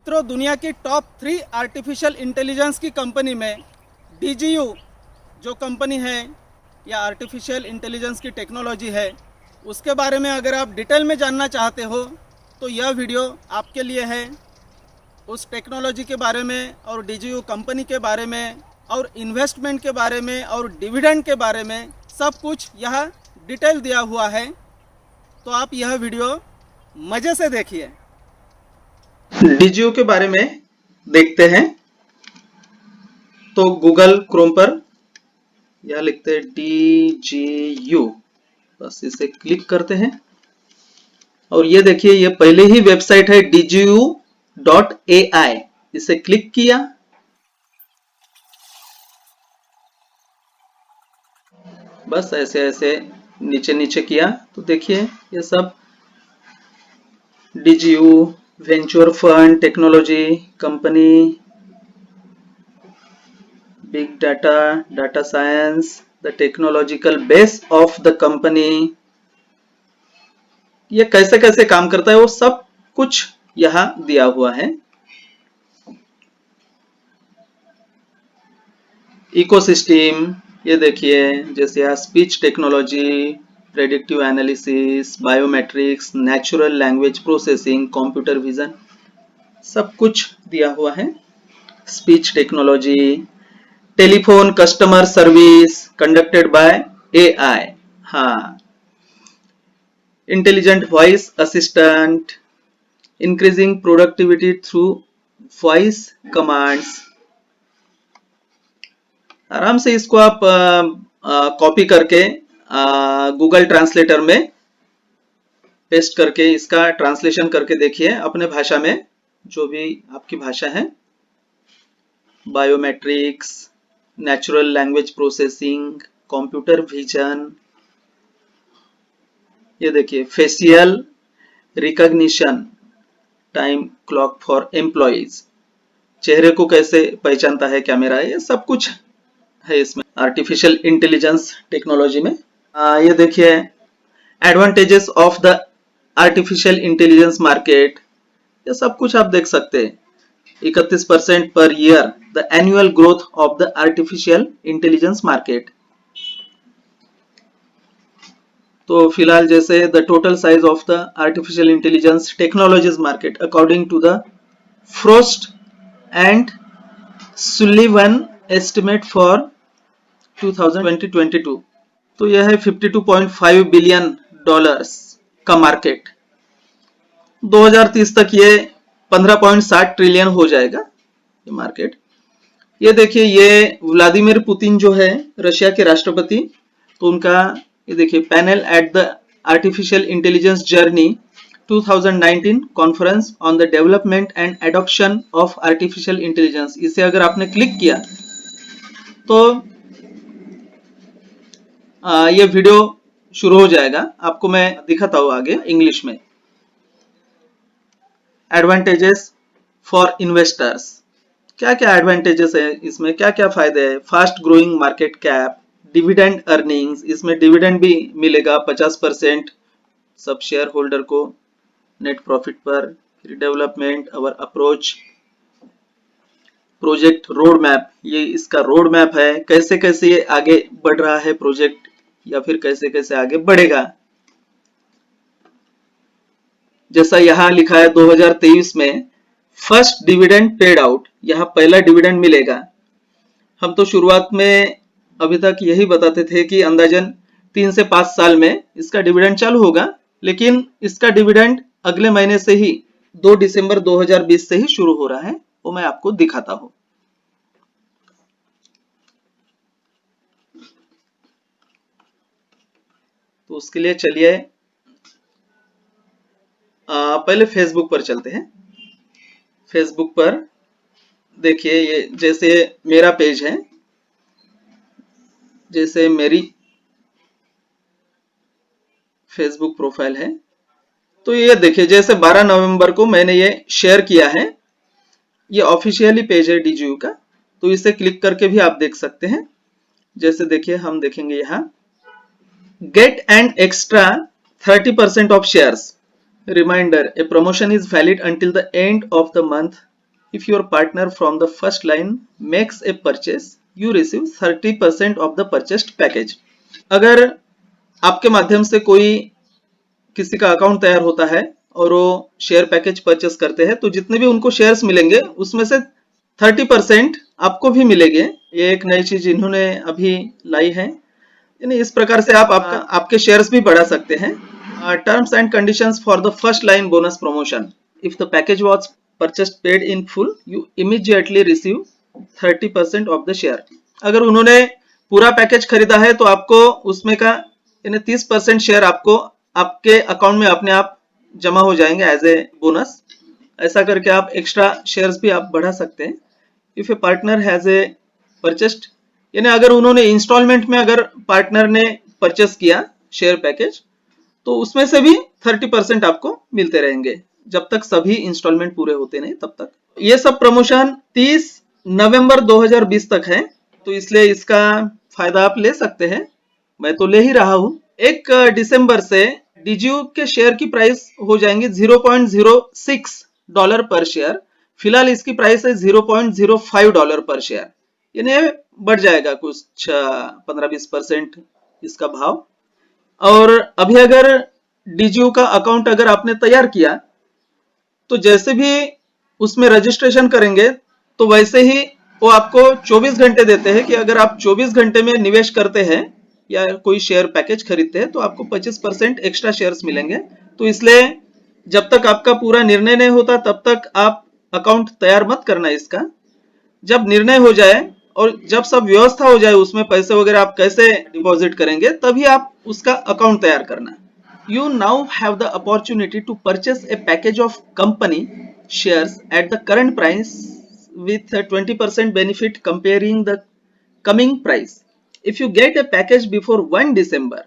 मित्रों, दुनिया की टॉप 3 आर्टिफिशियल इंटेलिजेंस की कंपनी में DGU जो कंपनी है या आर्टिफिशियल इंटेलिजेंस की टेक्नोलॉजी है, उसके बारे में अगर आप डिटेल में जानना चाहते हो तो यह वीडियो आपके लिए है। उस टेक्नोलॉजी के बारे में और DGU कंपनी के बारे में और इन्वेस्टमेंट के बारे में और डिविडेंड के बारे में सब कुछ यह डिटेल दिया हुआ है। तो आप यह वीडियो मज़े से देखिए। DGU के बारे में देखते हैं तो गूगल क्रोम पर यह लिखते हैं DGU, बस इसे क्लिक करते हैं और ये देखिए ये पहले ही वेबसाइट है dgu.ai। इसे क्लिक किया, बस ऐसे ऐसे नीचे नीचे किया तो देखिए ये सब DGU venture fund technology company, big data science, the technological base of the company, ये कैसे कैसे काम करता है वो सब कुछ यहाँ दिया हुआ है। इकोसिस्टम ये देखिए, जैसे यहाँ speech technology, predictive analysis, biometrics, natural language processing, computer vision, सब कुछ दिया हुआ है। Speech technology, telephone customer service conducted by AI, हाँ, intelligent voice assistant, increasing productivity through voice commands. आराम से इसको आप कॉपी करके गूगल ट्रांसलेटर में पेस्ट करके इसका ट्रांसलेशन करके देखिए अपने भाषा में, जो भी आपकी भाषा है। Biometrics, natural language processing, computer vision, ये देखिए facial recognition, time clock for employees, चेहरे को कैसे पहचानता है कैमरा, ये सब कुछ है इसमें आर्टिफिशियल इंटेलिजेंस टेक्नोलॉजी में। ये देखिए advantages of the artificial intelligence market, ये सब कुछ आप देख सकते हैं। 31% per year the annual growth of the artificial intelligence market. तो फिलहाल जैसे the total size of the artificial intelligence technologies market according to the Frost and Sullivan estimate for 2020-22, तो यह है $52.5 बिलियन का मार्केट। 2030 तक ये 15.60 ट्रिलियन हो जाएगा ये मार्केट। ये देखिए ये व्लादिमीर पुतिन जो है रशिया के राष्ट्रपति, तो उनका ये देखिए panel at the artificial intelligence journey 2019 conference on the development and adoption of artificial intelligence. इसे अगर आपने क्लिक किया तो ये वीडियो शुरू हो जाएगा, आपको मैं दिखाता हूँ आगे इंग्लिश में। एडवांटेजेस फॉर इन्वेस्टर्स, क्या क्या एडवांटेजेस है इसमें, क्या क्या फायदे हैं। Fast growing market cap, dividend earnings, इसमें डिविडेंड भी मिलेगा 50% सब शेयर होल्डर को नेट प्रॉफिट पर। फिर डेवलपमेंट अवर अप्रोच, प्रोजेक्ट रोड मैप, ये इसका रोड मैप है, कैसे कैसे ये आगे बढ़ रहा है प्रोजेक्ट या फिर कैसे कैसे आगे बढ़ेगा। जैसा यहाँ लिखा है 2023 में फर्स्ट डिविडेंड पेड आउट, यहाँ पहला डिविडेंड मिलेगा। हम तो शुरुआत में अभी तक यही बताते थे कि अंदाजन 3 से 5 साल में इसका डिविडेंड चालू होगा, लेकिन इसका डिविडेंड अगले महीने से ही 2 दिसंबर 2020 से ही शुरू हो रहा है, वो मैं आपको दिखाता हूं। तो उसके लिए चलिए पहले फेसबुक पर चलते हैं। फेसबुक पर देखिए ये जैसे मेरा पेज है, जैसे मेरी फेसबुक प्रोफाइल है, तो ये देखिए जैसे 12 नवंबर को मैंने ये शेयर किया है, ये ऑफिशियली पेज है DGU का, तो इसे क्लिक करके भी आप देख सकते हैं। जैसे देखिए हम देखेंगे यहाँ get and extra 30% of shares, reminder, a promotion is valid until the end of the month if your partner from the first line makes a purchase, you receive 30% of the purchased package. अगर आपके माध्यम से कोई किसी का account तैयार होता है और वो शेयर पैकेज परचेस करते हैं तो जितने भी उनको शेयर्स मिलेंगे उसमें से 30% आपको भी मिलेंगे। ये एक नई चीज इन्होंने अभी लाई है, यानी इस प्रकार से आप आपके शेयर्स भी बढ़ा सकते हैं। Terms and conditions for the first line bonus promotion, if the package was purchased paid in full you immediately receive 30% of the share. अगर उन्होंने पूरा पैकेज खरीदा है तो आपको उसमें का यानी 30% शेयर आपको आपके अकाउंट में अपने आप जमा हो जाएंगे एज ए बोनस। ऐसा करके आप एक्स्ट्रा शेयर्स भी आप बढ़ा सकते हैं। If A partner has a purchased, यानी अगर उन्होंने इंस्टॉलमेंट में अगर पार्टनर ने परचेस किया शेयर पैकेज तो उसमें से भी 30% आपको मिलते रहेंगे जब तक सभी इंस्टॉलमेंट पूरे होते नहीं तब तक। ये सब प्रमोशन 30 नवंबर 2020 तक है, तो इसलिए इसका फायदा आप ले सकते हैं। मैं तो ले ही रहा हूं। 1 दिसंबर से डीजीयू के शेयर की प्राइस हो जाएंगी $0.06 पर शेयर। फिलहाल इसकी प्राइस है $0.05 पर शेयर, यानी बढ़ जाएगा कुछ 15-20% इसका भाव। और अभी अगर डीजीयू का अकाउंट अगर आपने तैयार किया तो जैसे भी उसमें रजिस्ट्रेशन करेंगे तो वैसे ही वो आपको 24 घंटे देते हैं कि अगर आप 24 घंटे में निवेश करते हैं या कोई शेयर पैकेज खरीदते हैं तो आपको 25% एक्स्ट्रा शेयर्स मिलेंगे। तो इसलिए जब तक आपका पूरा निर्णय नहीं होता तब तक आप अकाउंट तैयार मत करना इसका। जब निर्णय हो जाए और जब सब व्यवस्था हो जाए उसमें पैसे वगैरह आप कैसे डिपॉजिट करेंगे तभी आप उसका अकाउंट तैयार करना। You now have the opportunity to purchase a package of company shares at the current price with a 20% benefit comparing the coming price. If you get a package before 1 December,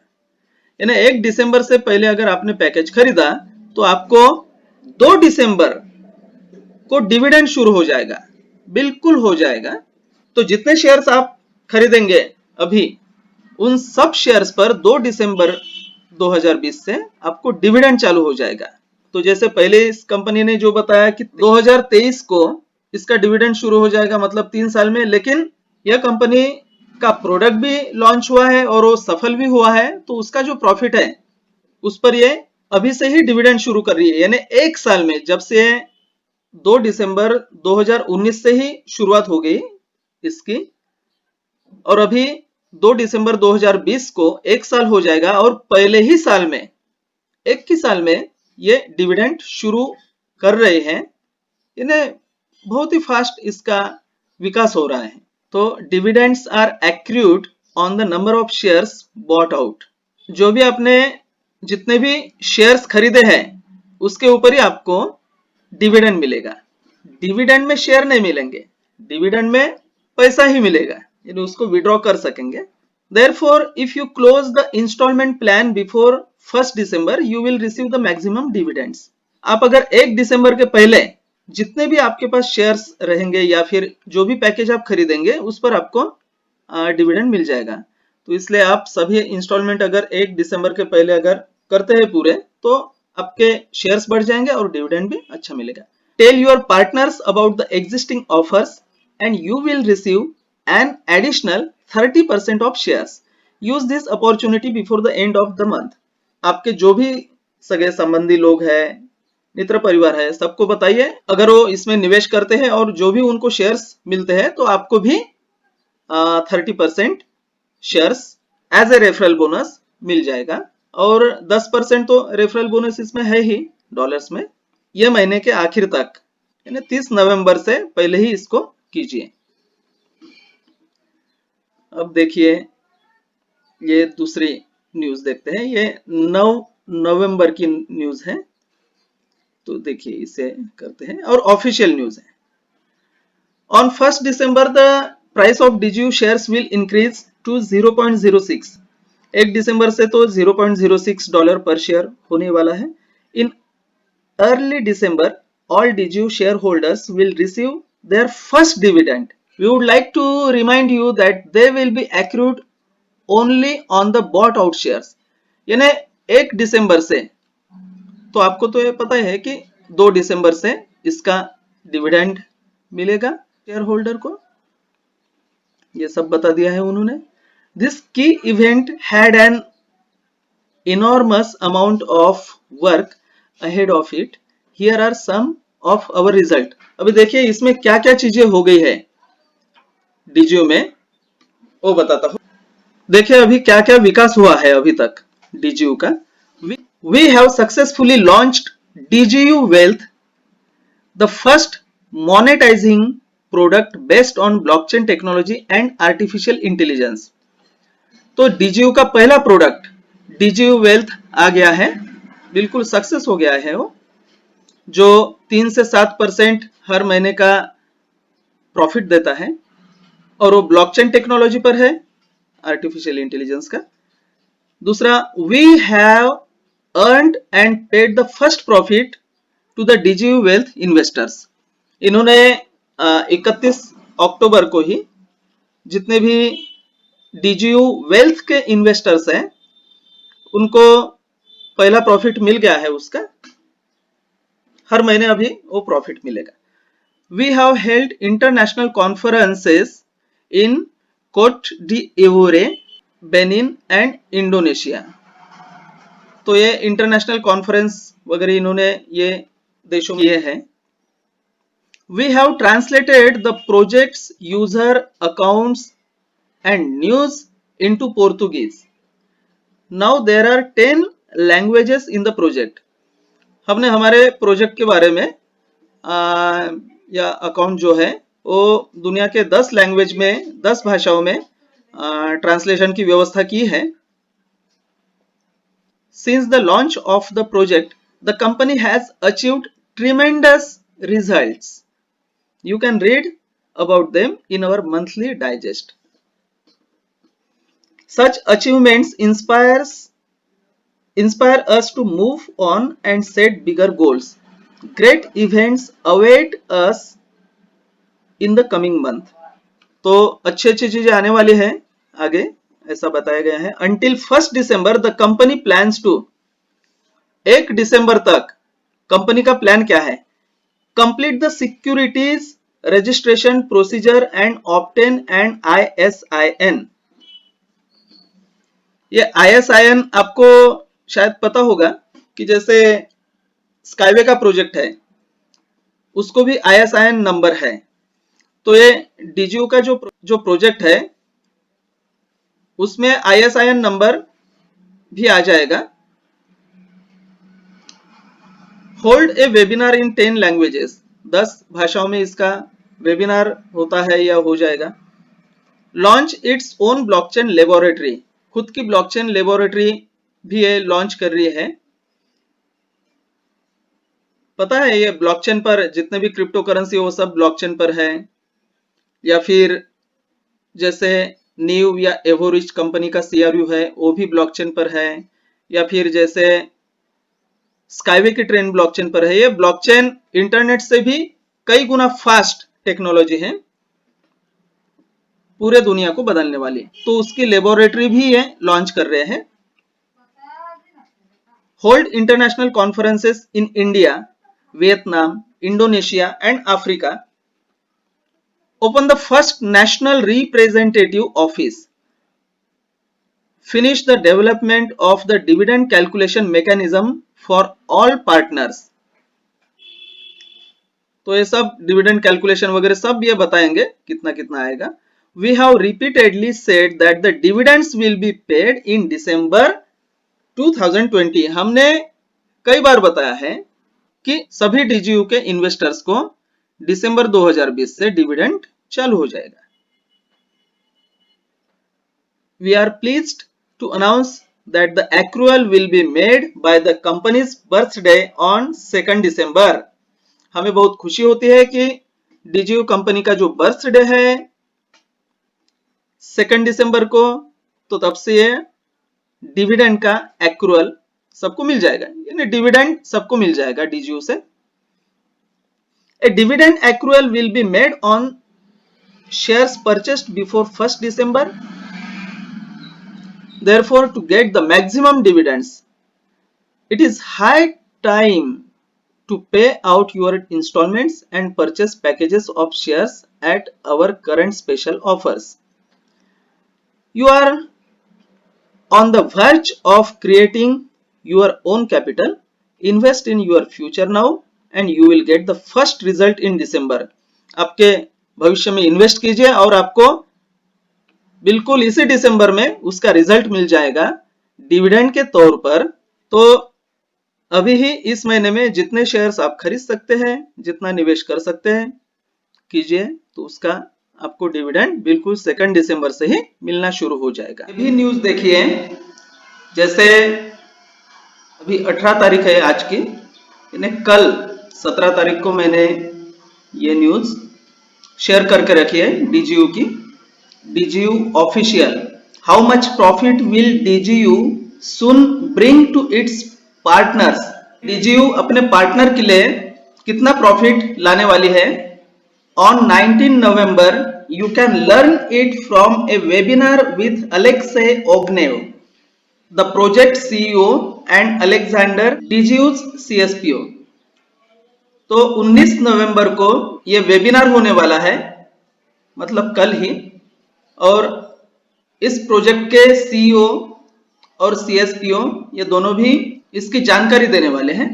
यानी 1 दिसंबर से पहले अगर आपने package खरीदा तो आपको 2 दिसंबर को डिविडेंड शुरू हो जाएगा, बिल्कुल हो जाएगा। तो जितने शेयर्स आप खरीदेंगे अभी उन सब शेयर्स पर 2 दिसंबर 2020 से आपको डिविडेंड चालू हो जाएगा। तो जैसे पहले इस कंपनी ने जो बताया कि 2023 को इसका डिविडेंड शुरू हो जाएगा, मतलब 3 साल में, लेकिन यह कंपनी का प्रोडक्ट भी लॉन्च हुआ है और वो सफल भी हुआ है, तो उसका जो प्रॉफिट है उस पर ये अभी से ही डिविडेंड शुरू कर रही है। यानी 1 साल में, जब से 2 दिसंबर 2019 से ही शुरुआत हो गई इसकी और अभी 2 दिसंबर 2020 को 1 साल हो जाएगा और पहले ही साल में, एक ही साल में ये डिविडेंड शुरू कर रहे हैं। इन्हें बहुत ही फास्ट इसका विकास हो रहा है। तो dividends are accrued on the number of shares bought out. जो भी आपने जितने भी शेयर्स खरीदे हैं उसके ऊपर ही आपको डिविडेंड मिलेगा। डिविडेंड में शेयर नहीं मिलेंगे, डिविडेंड में पैसा ही मिलेगा, यानी उसको विड्रॉ कर सकेंगे। Therefore, if you close the installment plan before 1st December, you will receive the maximum dividends. आप अगर 1 दिसंबर के पहले जितने भी आपके पास शेयर्स रहेंगे या फिर जो भी पैकेज आप खरीदेंगे उस पर आपको डिविडेंड मिल जाएगा। तो इसलिए आप सभी इंस्टॉलमेंट अगर 1 दिसंबर के पहले अगर करते हैं पूरे तो आपके शेयर्स बढ़ जाएंगे और डिविडेंड भी अच्छा मिलेगा। Tell your partners about the existing offers and you will receive an additional 30% of shares. Use this opportunity before the end of the month. आपके जो भी सगे संबंधी लोग हैं, मित्र परिवार है, सबको बताइए अगर वो इसमें निवेश करते हैं और जो भी उनको शेयर्स मिलते हैं तो आपको भी 30% shares as a referral bonus मिल जाएगा और 10% तो रेफरल बोनस इसमें है ही डॉलर्स में। यह महीने के आखिर तक यानी 30 नवंबर से पहले ही इसको कीजिए। अब देखिए ये दूसरी न्यूज देखते हैं। ये 9 नवंबर की न्यूज है, तो देखिए इसे करते हैं और ऑफिशियल न्यूज है। On 1st December the price of DGU shares will increase to 0.06। 1 दिसंबर से तो $0.06 पर शेयर होने वाला है। In early December all DGU shareholders will receive their first dividend. We would like to remind you that they will be accrued only on the bought out shares. यानी 1 दिसंबर से, तो आपको तो ये पता है कि 2 दिसंबर से इसका डिविडेंड मिलेगा शेयर होल्डर को, ये सब बता दिया है उन्होंने। दिस की event had an enormous amount of work ahead of it. Here are some of our result. अभी देखिए इसमें क्या क्या चीजें हो गई है डीजीओ में, वो बताता हूँ। देखिए अभी क्या क्या विकास हुआ है अभी तक डीजीयू का। We have successfully launched DGU Wealth, the first monetizing product based on blockchain technology and artificial intelligence. तो डीजीयू का पहला प्रोडक्ट डीजीयू वेल्थ आ गया है, बिल्कुल सक्सेस हो गया है वो, जो 3 से 7% हर महीने का प्रॉफिट देता है और वो ब्लॉकचेन टेक्नोलॉजी पर है, आर्टिफिशियल इंटेलिजेंस का। दूसरा, we have earned and paid the first profit to the DGU wealth investors. इन्होंने 31 अक्टूबर को ही जितने भी डीजीयू वेल्थ के इन्वेस्टर्स हैं उनको पहला प्रॉफिट मिल गया है उसका, हर महीने अभी वो प्रॉफिट मिलेगा। We have held international conferences in Cote d'Ivoire, Benin and Indonesia. तो ये इंटरनेशनल कॉन्फ्रेंस वगैरह इन्होंने ये देशों में ये है। We have translated the projects user accounts and news into Portuguese. Now there are 10 languages in the project. हमने हमारे प्रोजेक्ट के बारे में या अकाउंट जो है वो दुनिया के 10 लैंग्वेज में, 10 भाषाओं में ट्रांसलेशन की व्यवस्था की है। Since the launch of the project the company has achieved tremendous results. You can read about them in our monthly digest. Such achievements inspire us to move on and set bigger goals. Great events await us in the coming month. तो अच्छी अच्छी चीजें आने वाली हैं आगे, ऐसा बताया गया है। Until 1st December the company plans to, 1 दिसंबर तक कंपनी का प्लान क्या है? Complete the securities registration procedure and obtain an ISIN. ये ISIN आपको शायद पता होगा कि जैसे स्काईवे का प्रोजेक्ट है उसको भी ISIN नंबर है, तो ये डीजीयू का जो प्रोजेक्ट है उसमें ISIN नंबर भी आ जाएगा। Hold a webinar in 10 languages, 10 भाषाओं में इसका वेबिनार होता है या हो जाएगा। Launch its own blockchain laboratory, खुद की ब्लॉकचेन लेबोरेटरी भी ये लॉन्च कर रही है। पता है ये ब्लॉकचेन पर जितने भी क्रिप्टो करेंसी वो सब ब्लॉकचेन पर है, या फिर जैसे न्यू या एवोरिच कंपनी का CRU है वो भी ब्लॉकचेन पर है, या फिर जैसे स्काईवे की ट्रेन ब्लॉकचेन पर है। ये ब्लॉकचेन इंटरनेट से भी कई गुना फास्ट टेक्नोलॉजी है, पूरे दुनिया को बदलने वाली, तो उसकी लेबोरेटरी भी ये लॉन्च कर रहे हैं। Hold international conferences in India, Vietnam, Indonesia and Africa. Open the first national representative office. Finish the development of the dividend calculation mechanism for all partners. तो ये सब डिविडेंड कैलकुलेशन वगैरह सब ये बताएंगे कितना कितना आएगा। We have repeatedly said that the dividends will be paid in December 2020. हमने कई बार बताया है कि सभी डीजीयू के इन्वेस्टर्स को दिसंबर 2020 से डिविडेंड चालू हो जाएगा। We are pleased to announce that the accrual will be made by the company's birthday on 2nd December. हमें बहुत खुशी होती है कि डीजीयू कंपनी का जो बर्थडे है 2 दिसंबर को, तो तब से ये डिविडेंड का एक्रूअल सबको मिल जाएगा, यानी डिविडेंड सबको मिल जाएगा डीजीयू से। A dividend accrual will be made on shares purchased before 1st December. Therefore, to get the maximum dividends, it is high time to pay out your installments and purchase packages of shares at our current special offers. You are on the verge of creating your own capital. Invest in your future now and you will get the first result in December. आपके भविष्य में invest कीजिए और आपको बिल्कुल इसी दिसंबर में उसका रिजल्ट मिल जाएगा डिविडेंड के तौर पर। तो अभी ही इस महीने में जितने शेयर्स आप खरीद सकते हैं, जितना निवेश कर सकते हैं कीजिए, तो उसका आपको डिविडेंड बिल्कुल 2 दिसंबर से ही मिलना शुरू हो जाएगा। अभी न्यूज देखिए, जैसे अभी 18 तारीख है आज की, यानी कल 17 तारीख को मैंने ये न्यूज शेयर करके रखी है डीजीयू की। DGU official, how much profit will DGU soon bring to its partners. DGU अपने पार्टनर के लिए कितना प्रॉफिट लाने वाली है। On 19 November you can learn it from a webinar with Alexey Ognev, the project CEO and Alexander, DGU's CSPO. तो 19 नवंबर को ये वेबिनार होने वाला है, मतलब कल ही, और इस प्रोजेक्ट के सीईओ और सीएसपीओ ये दोनों भी इसकी जानकारी देने वाले हैं।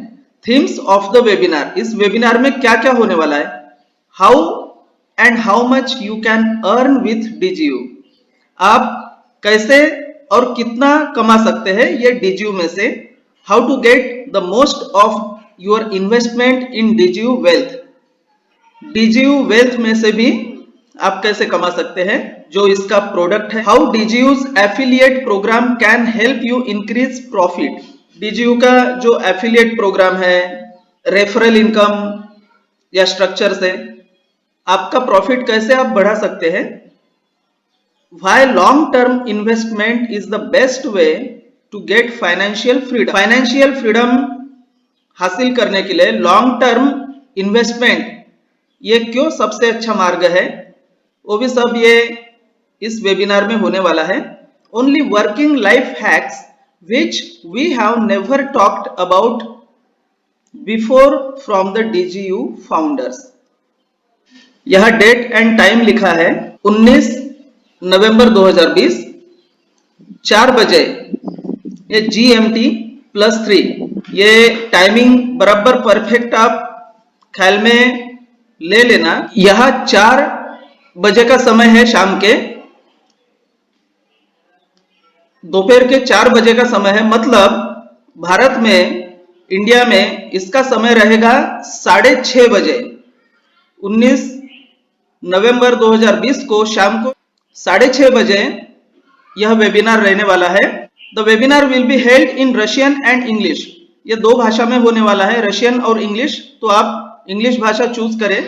थीम्स ऑफ द वेबिनार, इस वेबिनार में क्या क्या होने वाला है। How and how much you can earn with DGU, आप कैसे और कितना कमा सकते हैं ये डीजीयू में से। How to get the most of your investment in DGU wealth, DGU wealth में से भी आप कैसे कमा सकते हैं जो इसका प्रोडक्ट है। How DGU's affiliate programme can help you increase profit, DGU का जो एफिलिएट प्रोग्राम है, रेफरल इनकम या स्ट्रक्चर से आपका प्रॉफिट कैसे आप बढ़ा सकते हैं। Why long term investment is the best way to get financial freedom, financial freedom हासिल करने के लिए लॉन्ग टर्म इन्वेस्टमेंट ये क्यों सबसे अच्छा मार्ग है, वो भी सब ये इस वेबिनार में होने वाला है। Only working life hacks which we have never talked about before from the DGU founders। यह डेट एंड टाइम लिखा है 19 नवंबर 2020 4 बजे, ये GMT +3, ये टाइमिंग बराबर परफेक्ट आप ख्याल में ले लेना। यह 4 बजे का समय है, शाम के दोपहर के 4 बजे का समय है, मतलब भारत में, इंडिया में इसका समय रहेगा 6:30 बजे। 19 नवंबर 2020 को शाम को 6:30 बजे यह वेबिनार रहने वाला है। The webinar will be held in Russian and English, ये 2 भाषा में होने वाला है, रशियन और इंग्लिश, तो आप इंग्लिश भाषा चूज करें।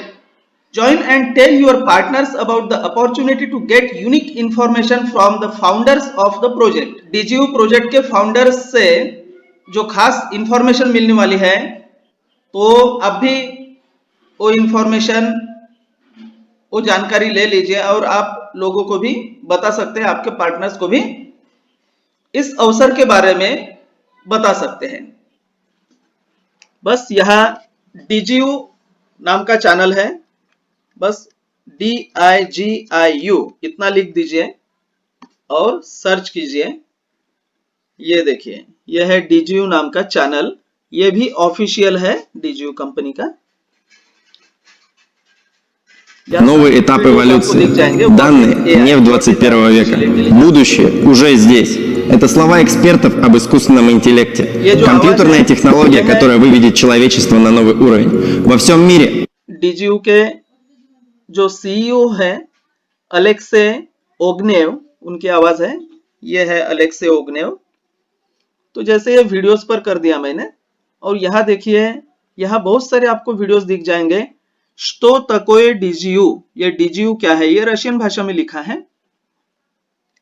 Join and tell your partners about the opportunity to get unique information from the founders of the project। DGU project के फाउंडर्स से जो खास इंफॉर्मेशन मिलने वाली है, तो आप भी वो इंफॉर्मेशन, वो जानकारी ले लीजिए और आप लोगों को भी बता सकते हैं, आपके पार्टनर्स को भी इस अवसर के बारे में बता सकते हैं। बस यहाँ DGU नाम का चैनल है, बस DIGIU इतना लिख दीजिए और सर्च कीजिए। ये देखिए, यह है DGU नाम का चैनल, ये भी ऑफिशियल है DGU कंपनी का। Новый этап эволюции. Данные не в 21 века. Будущее уже здесь. Это слова экспертов об искусственном интеллекте. Компьютерная технология, которая выведет человечество на новый уровень. Во всем мире. DGU के जो सीईओ है अलेक्से ओग्नेव, उनकी आवाज है, ये है अलेक्से ओग्नेव। तो जैसे ये वीडियोस पर कर दिया मैंने, और यहाँ देखिए, यहाँ बहुत सारे आपको वीडियोस दिख जाएंगे। Что такое DGU, ये DGU क्या है, ये रशियन भाषा में लिखा है।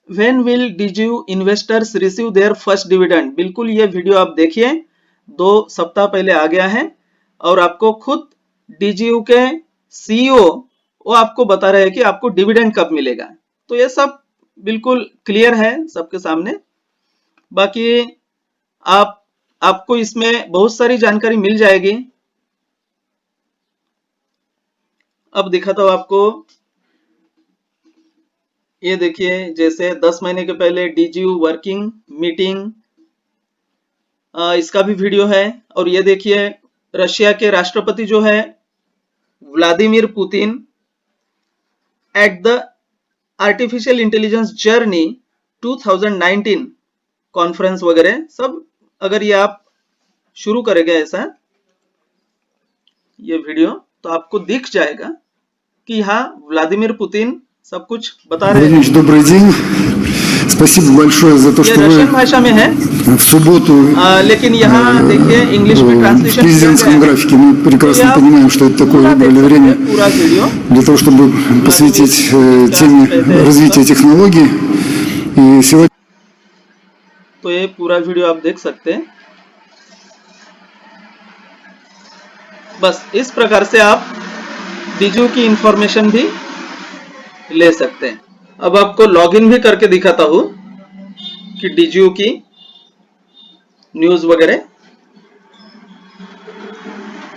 When will DGU investors receive their first dividend, बिल्कुल ये वीडियो आप देखिए, 2 सप्ताह पहले आ गया है, और आपको खुद DGU के सीईओ वो आपको बता रहे हैं कि आपको डिविडेंड कब मिलेगा। तो ये सब बिल्कुल क्लियर है सबके सामने। बाकी आपको इसमें बहुत सारी जानकारी मिल जाएगी। अब दिखाता हूँ आपको। ये देखिए, जैसे 10 महीने के पहले डीजीयू वर्किंग मीटिंग, इसका भी वीडियो है। और ये देखिए, रशिया के राष्ट्रपति जो है Vladimir Putin at the artificial intelligence journey 2019 conference वगैरह सब, अगर ये आप शुरू करेंगे ऐसा ये वीडियो, तो आपको दिख जाएगा कि यहाँ व्लादिमीर पुतिन सब कुछ बता रहे हैं। Добрый день. Спасибо большое за то, ये что रशियन вы भाषा में है, в субботу लेकिन यहाँ देखिए इंग्लिश में в ट्रांसलेशन президентском графике. Мы прекрасно आप понимаем, что это такое पूरा देख выбрали सकते время हैं, पूरा वीडियो для того, чтобы посвятить теме развития технологий. И сегодня तो ये पूरा वीडियो आप देख सकते हैं। बस इस प्रकार से आप डीजीयू की इंफॉर्मेशन भी ले सकते हैं। अब आपको लॉगिन भी करके दिखाता हूं कि डीजीयू की न्यूज वगैरह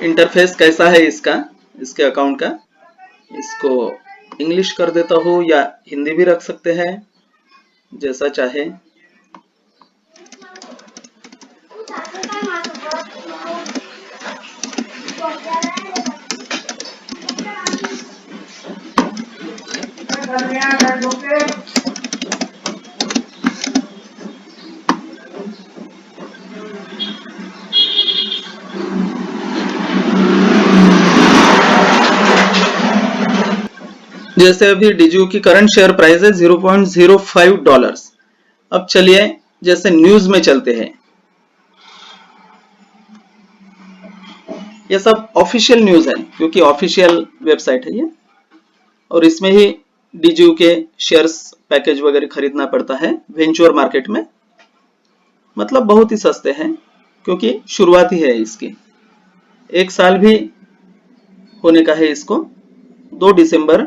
इंटरफेस कैसा है इसका, इसके अकाउंट का। इसको इंग्लिश कर देता हूं या हिंदी भी रख सकते हैं, जैसा चाहे। जैसे अभी डीजीयू की करंट शेयर प्राइस है $0.05। अब चलिए जैसे न्यूज में चलते हैं। ये सब ऑफिशियल न्यूज है क्योंकि ऑफिशियल वेबसाइट है ये, और इसमें ही डीजीयू के शेयर्स पैकेज वगैरह खरीदना पड़ता है वेंचर मार्केट में। मतलब बहुत ही सस्ते हैं क्योंकि शुरुआत ही है इसकी। 1 साल भी होने का है इसको, 2 दिसंबर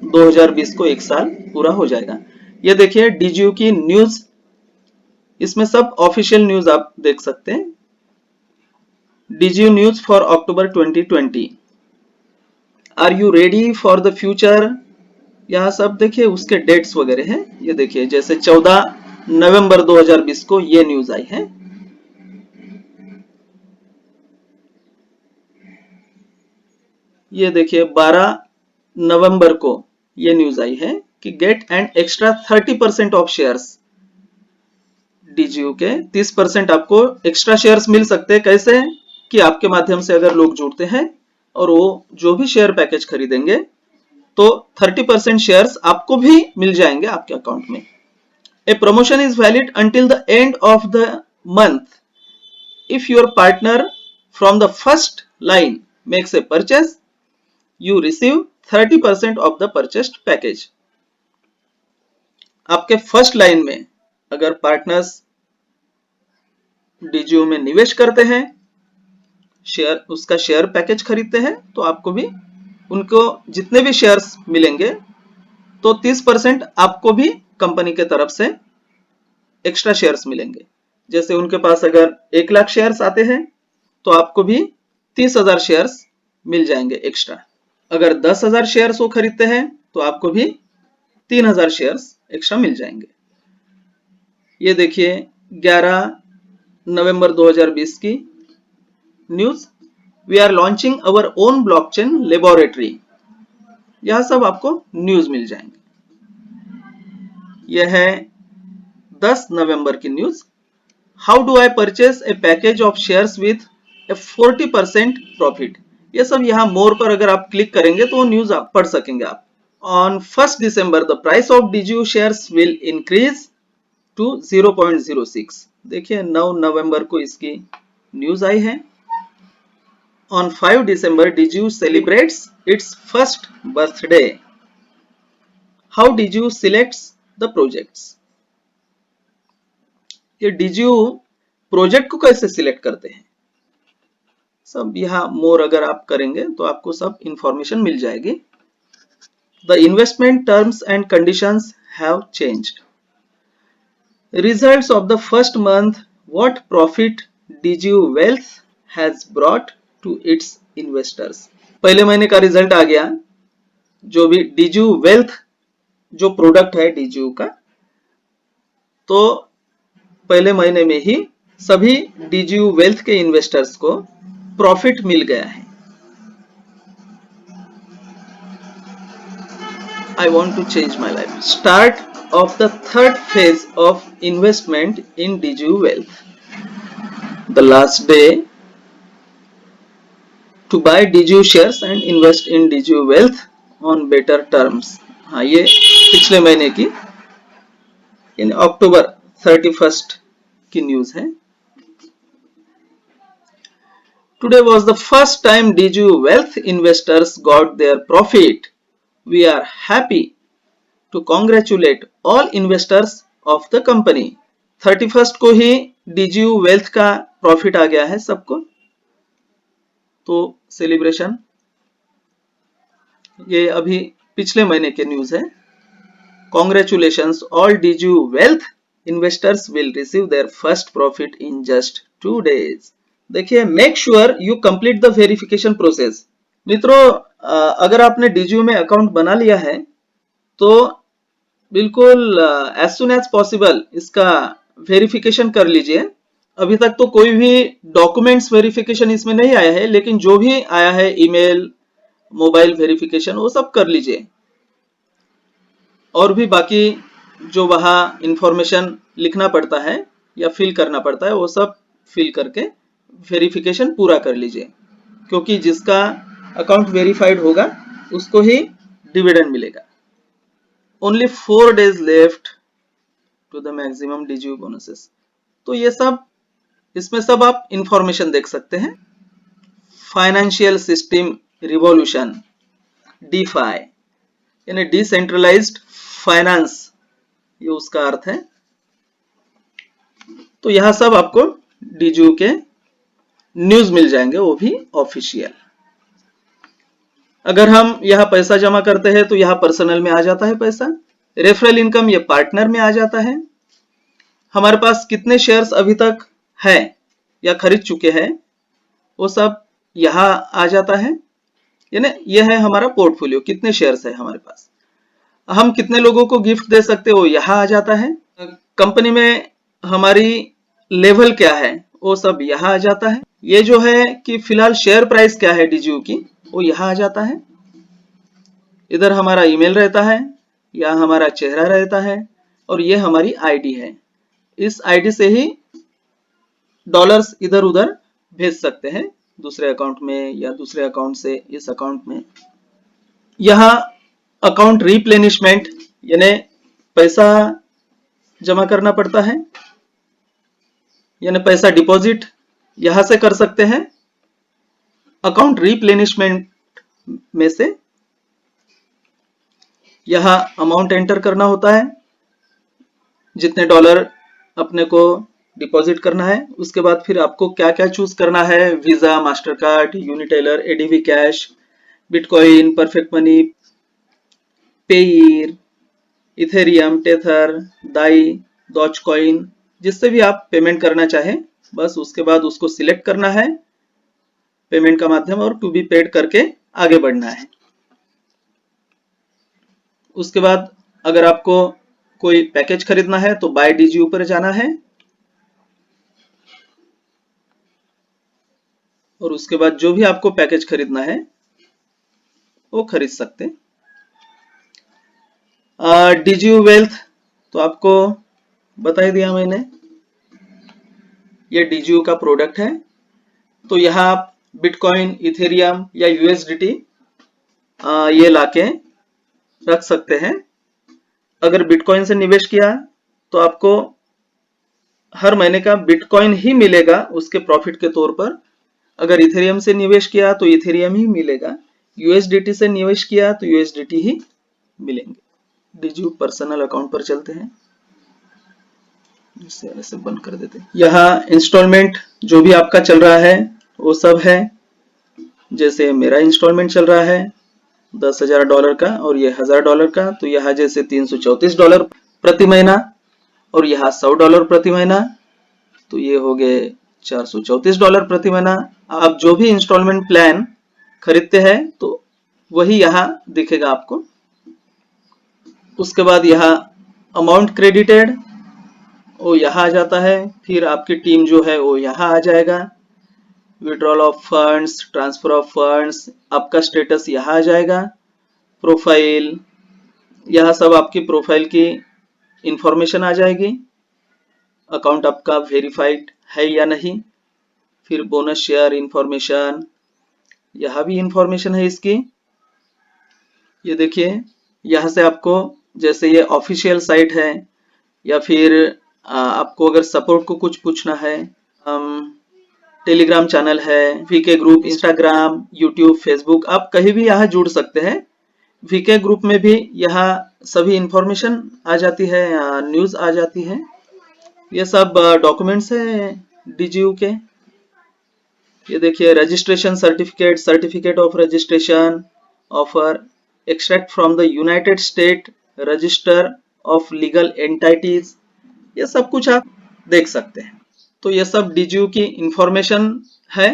2020 को 1 साल पूरा हो जाएगा। ये देखिए डीजीयू की न्यूज, इसमें सब ऑफिशियल न्यूज आप देख सकते हैं। DGU news for October 2020, are you ready for the future, यहाँ सब देखिए उसके डेट्स वगैरह हैं। ये देखिए जैसे 14 नवंबर 2020 को ये न्यूज आई है। ये देखिए 12 नवंबर को ये न्यूज आई है कि get and extra 30% of shares. DGU के 30% आपको एक्स्ट्रा शेयर्स मिल सकते हैं। कैसे कि आपके माध्यम से अगर लोग जुड़ते हैं और वो जो भी शेयर पैकेज खरीदेंगे तो 30% शेयर्स आपको भी मिल जाएंगे आपके अकाउंट में। A promotion is valid until the end of the month if your partner from the first line makes a purchase you receive 30% of the purchased package. आपके फर्स्ट लाइन में अगर पार्टनर्स डीजीयू में निवेश करते हैं, share उसका share package खरीदते हैं, तो आपको भी उनको जितने भी शेयर्स मिलेंगे तो 30% आपको भी कंपनी के तरफ से एक्स्ट्रा शेयर्स मिलेंगे। जैसे उनके पास अगर 1 लाख शेयर्स आते हैं तो आपको भी 30,000 शेयर्स मिल जाएंगे एक्स्ट्रा। अगर 10,000 शेयर्स वो खरीदते हैं तो आपको भी 3,000 शेयर्स एक्स्ट्रा मिल जाएंगे। ये देखिए 11 नवंबर 2020 की news, we are launching our own blockchain laboratory. यह सब आपको न्यूज मिल जाएंगे। यह है 10 नवंबर की news, how do I purchase a package of shares with A 40% profit. ये सब यहाँ मोर पर अगर आप क्लिक करेंगे तो न्यूज आप पढ़ सकेंगे आप। On 1 December the price of DGU shares will increase to 0.06। देखिए 9 नवंबर को इसकी न्यूज आई है। On 5 December DGU celebrates its first birthday, how DGU selects the projects. ये डीजीयू प्रोजेक्ट को कैसे सिलेक्ट करते हैं सब यहाँ मोर अगर आप करेंगे तो आपको सब इंफॉर्मेशन मिल जाएगी। The investment terms and conditions have changed, results of the first month, what profit DGU wealth has brought to its investors. पहले महीने का रिजल्ट आ गया जो भी डीजीयू वेल्थ जो प्रोडक्ट है डीजीयू का, तो पहले महीने में ही सभी डीजीयू वेल्थ के इन्वेस्टर्स को प्रॉफिट मिल गया है। I want to change my life. Start of the third phase of investment in DGU Wealth. The last day to buy DGU shares and invest in DGU Wealth on better terms. हाँ, ये पिछले महीने की यानी अक्टूबर 31 की news है। Today was the first time DGU Wealth investors got their profit. We are happy to congratulate all investors of the company. 31 को ही DGU Wealth का प्रॉफिट आ गया है सबको, तो सेलिब्रेशन। ये अभी पिछले महीने के न्यूज है। Congratulations all DGU Wealth investors will receive their first profit in just 2 days. देखिए, make sure you complete the verification process. मित्रों, अगर आपने डीजीयू में अकाउंट बना लिया है तो बिल्कुल एज सुन एज पॉसिबल इसका वेरिफिकेशन कर लीजिए। अभी तक तो कोई भी डॉक्यूमेंट्स वेरिफिकेशन इसमें नहीं आया है, लेकिन जो भी आया है ईमेल, मोबाइल वेरिफिकेशन, वो सब कर लीजिए। और भी बाकी जो वहाँ इंफॉर्मेशन लिखना पड़ता है या फिल करना पड़ता है, वो सब फिल करके वेरिफिकेशन पूरा कर लीजिए, क्योंकि जिसका अकाउंट वेरीफाइड होगा उसको ही डिविडेंड मिलेगा। Only 4 days left to the maximum DGU bonuses. तो ये सब, इसमें सब आप इंफॉर्मेशन देख सकते हैं। फाइनेंशियल सिस्टम रिवॉल्यूशन, डीफाई यानी डिसेंट्रलाइज्ड फाइनेंस, ये उसका अर्थ है। तो यहां सब आपको डीजीयू के न्यूज मिल जाएंगे, वो भी ऑफिशियल। अगर हम यहाँ पैसा जमा करते हैं तो यहाँ पर्सनल में आ जाता है पैसा, रेफरल इनकम ये पार्टनर में आ जाता है। हमारे पास कितने शेयर्स अभी तक है या खरीद चुके हैं वो सब यहाँ आ जाता है, यानी यह है हमारा पोर्टफोलियो, कितने शेयर्स है हमारे पास। हम कितने लोगों को गिफ्ट दे सकते हो यहाँ आ जाता है। कंपनी में हमारी लेवल क्या है वो सब यहाँ आ जाता है। ये जो है कि फिलहाल शेयर प्राइस क्या है डीजीयू की, वो यहाँ आ जाता है। इधर हमारा ईमेल रहता है, या हमारा चेहरा रहता है, और ये हमारी आईडी है। इस आईडी से ही डॉलर्स इधर उधर भेज सकते हैं, दूसरे अकाउंट में या दूसरे अकाउंट से इस अकाउंट में। यहाँ अकाउंट रिप्लेनिशमेंट यानी पैसा जमा करना पड़ता है, यानी पैसा डिपॉजिट यहां से कर सकते हैं। अकाउंट रिप्लेनिशमेंट में से यहां अमाउंट एंटर करना होता है, जितने डॉलर अपने को डिपॉजिट करना है। उसके बाद फिर आपको क्या क्या चूज करना है, Visa, master card, Unitaller, ADV cash, bitcoin, perfect money, Payeer, ethereum, tether, Dai, dogecoin, जिससे भी आप पेमेंट करना चाहें, बस उसके बाद उसको सिलेक्ट करना है पेमेंट का माध्यम और टू बी पेड करके आगे बढ़ना है। उसके बाद अगर आपको कोई पैकेज खरीदना है तो बाय डीजीयू पर जाना है, और उसके बाद जो भी आपको पैकेज खरीदना है वो खरीद सकते। डीजीयू वेल्थ तो आपको बता ही दिया मैंने, ये डीजीयू का प्रोडक्ट है। तो यहाँ आप बिटकॉइन, इथेरियम या यूएसडीटी ये लाके रख सकते हैं। अगर बिटकॉइन से निवेश किया तो आपको हर महीने का बिटकॉइन ही मिलेगा उसके प्रॉफिट के तौर पर। अगर इथेरियम से निवेश किया तो इथेरियम ही मिलेगा, यूएसडीटी से निवेश किया तो यूएसडीटी ही मिलेंगे। डीजीयू पर्सनल अकाउंट पर चलते हैं, इसे ऐसे बंद कर देते हैं। यहाँ इंस्टॉलमेंट जो भी आपका चल रहा है वो सब है। जैसे मेरा इंस्टॉलमेंट चल रहा है $10,000 का और ये $1,000 का, तो यहाँ जैसे $334 प्रति महीना और यहाँ $100 प्रति महीना, तो ये हो गए $434 प्रति महीना। आप जो भी इंस्टॉलमेंट प्लान खरीदते हैं तो वही यहाँ दिखेगा आपको। उसके बाद यहाँ अमाउंट क्रेडिटेड वो यहाँ आ जाता है, फिर आपकी टीम जो है वो यहाँ आ जाएगा। Withdrawal of funds, transfer of funds, आपका स्टेटस यहाँ आ जाएगा। प्रोफाइल, यहाँ सब आपकी प्रोफाइल की इंफॉर्मेशन आ जाएगी, अकाउंट आपका वेरीफाइड है या नहीं। फिर बोनस शेयर इंफॉर्मेशन, यहाँ भी इंफॉर्मेशन है इसकी। ये देखिए, यहाँ से आपको जैसे ये ऑफिशियल साइट है या फिर आपको अगर सपोर्ट को कुछ पूछना है, टेलीग्राम चैनल है, VK group, Instagram, YouTube, Facebook, आप कहीं भी यहाँ जुड़ सकते हैं। वीके ग्रुप में भी यहाँ सभी इंफॉर्मेशन आ जाती है, न्यूज आ जाती है। ये सब डॉक्यूमेंट्स है डीजीयू के। ये देखिए, registration certificate, certificate of registration, offer, extract from the United state register of legal entities, ये सब कुछ आप देख सकते हैं। तो ये सब डीजीयू की इंफॉर्मेशन है।